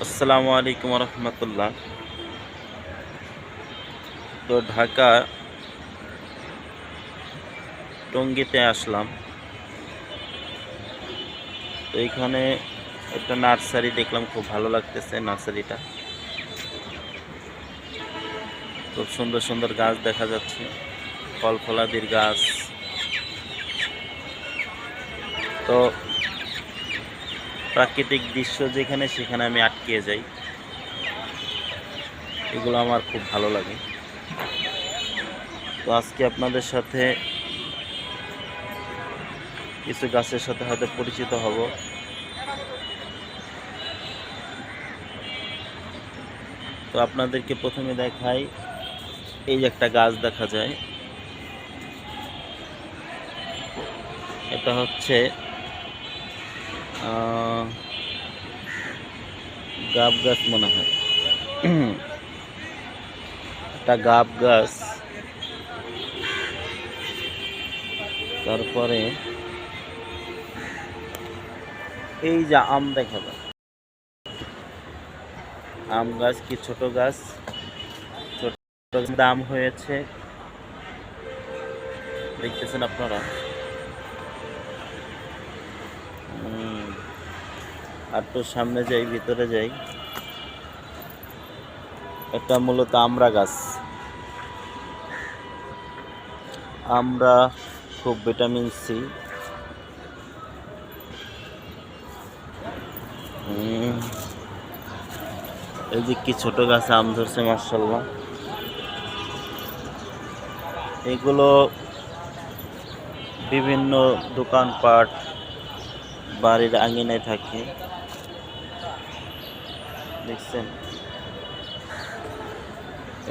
আসসালামু আলাইকুম রহমতুল্লাহ। তো ঢাকা টঙ্গীতে আসলাম। তো এইখানে একটা নার্সারি দেখলাম, খুব ভালো লাগতেছে নার্সারিটা। খুব সুন্দর সুন্দর গাছ দেখা যাচ্ছে, ফল ফলাদির গাছ। তো প্রাকৃতিক দৃশ্য যেখানে সেখানে আমি আটকে যাই, এগুলো আমার খুব ভালো লাগে। তো আজকে আপনাদের সাথে কিছু গাছের সাথে হয়তো পরিচিত হব। তো আপনাদেরকে প্রথমে দেখাই, এই যে একটা গাছ দেখা যায়, এটা হচ্ছে গাব গাছ মনে হয়। একটা গাব গাছ, তারপরে এই যে আম দেখা যায়, আম গাছ কি ছোট গাছ, ছোট দাম হয়েছে, দেখতেছেন আপনারা। আর তো সামনে যাই, ভিতরে যাই, এটা মূলত আমড়া গাছ। আমরা খুব ভিটামিন সি। এই যে কি ছোট গাছে আম ধরছে, মাশাআল্লাহ। এগুলো বিভিন্ন দোকানপাট বাড়ির আঙিনায় থাকে, দেখছেন।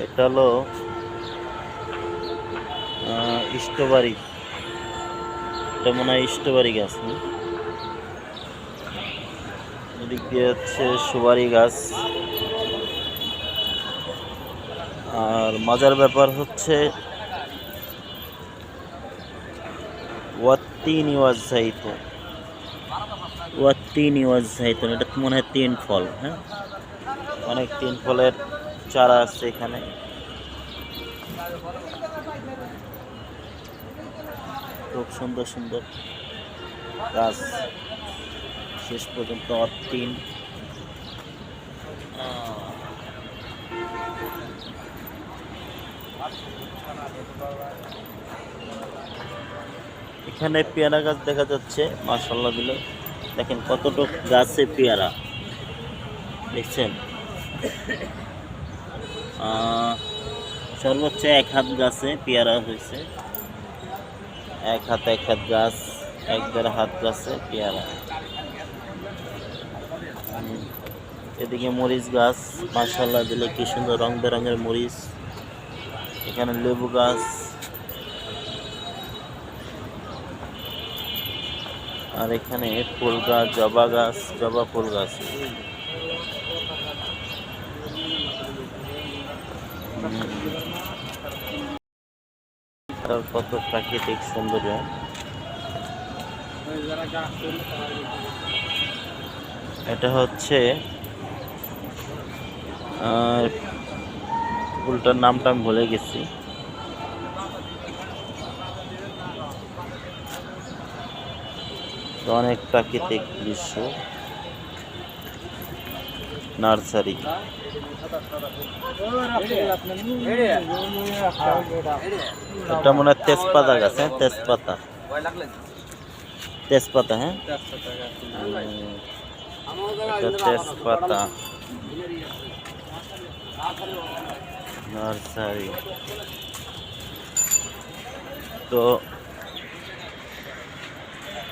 এটা হলো স্ট্রবেরি, এটা মনে হয় স্ট্রবেরি গাছ। এদিক দিয়ে হচ্ছে সুপারি গাছ। আর মজার ব্যাপার হচ্ছে ওয়াত্তিন, এটা মনে হয় 3 ফল। হ্যাঁ, অনেক 3 ফলের চারা আছে এখানে। খুব সুন্দর সুন্দর গাছ, শেষ পর্যন্ত অত্তিন। এখানে পেয়ারা গাছ দেখা যাচ্ছে, মাশাআল্লাহ দিলে দেখেন কতটুক গাছে পেয়ারা, দেখছেন। সর্বোচ্চ 1 হাত গাছে পেয়ারা হয়েছে, 1 হাত গাছ, 1-1.5 হাত গাছে পেয়ারা। এদিকে মরিচ গাছ, মাশাআল্লাহ দিলে কি সুন্দর রং বেরঙের মরিচ। এখানে লেবু গাছ, আর এখানে ফুল গাছ, জবা গাছ, জবা ফুল গাছ। কত প্রাকৃতিক সৌন্দর্য। এটা হচ্ছে ফুলটার নামটা আমি ভুলে গেছি। অনেক প্রাকৃতিক দৃশ্য, নার্সারি। এটা মনে হয় তেজপাতা গাছ। হ্যাঁ, তেজপাতা, তেজপাতা। হ্যাঁ, তেজপাতা নার্সারি। তো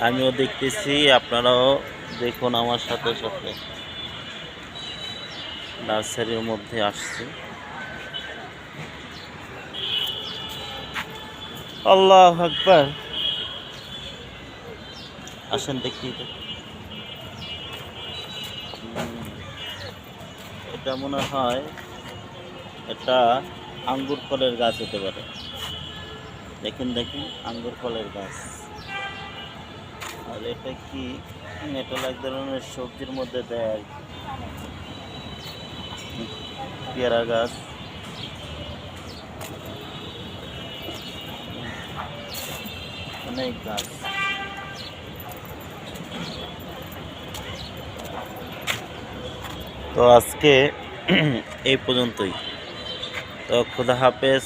আমিও দেখতেছি, আপনারাও দেখুন আমার সাথে সাথে। নার্সারির মধ্যে আসছি। আল্লাহু আকবার, আসেন দেখি। এটা মনে হয় এটা আঙ্গুর ফলের গাছ হতে পারে। দেখেন দেখেন, আঙ্গুর ফলের গাছ। আর এটা কি, এটা এক ধরনের সবজির মধ্যে দেয় আর কি। পেয়ারা গাছ, অনেক গাছ। তো আজকে এই পর্যন্তই। তো খোদা হাফেজ।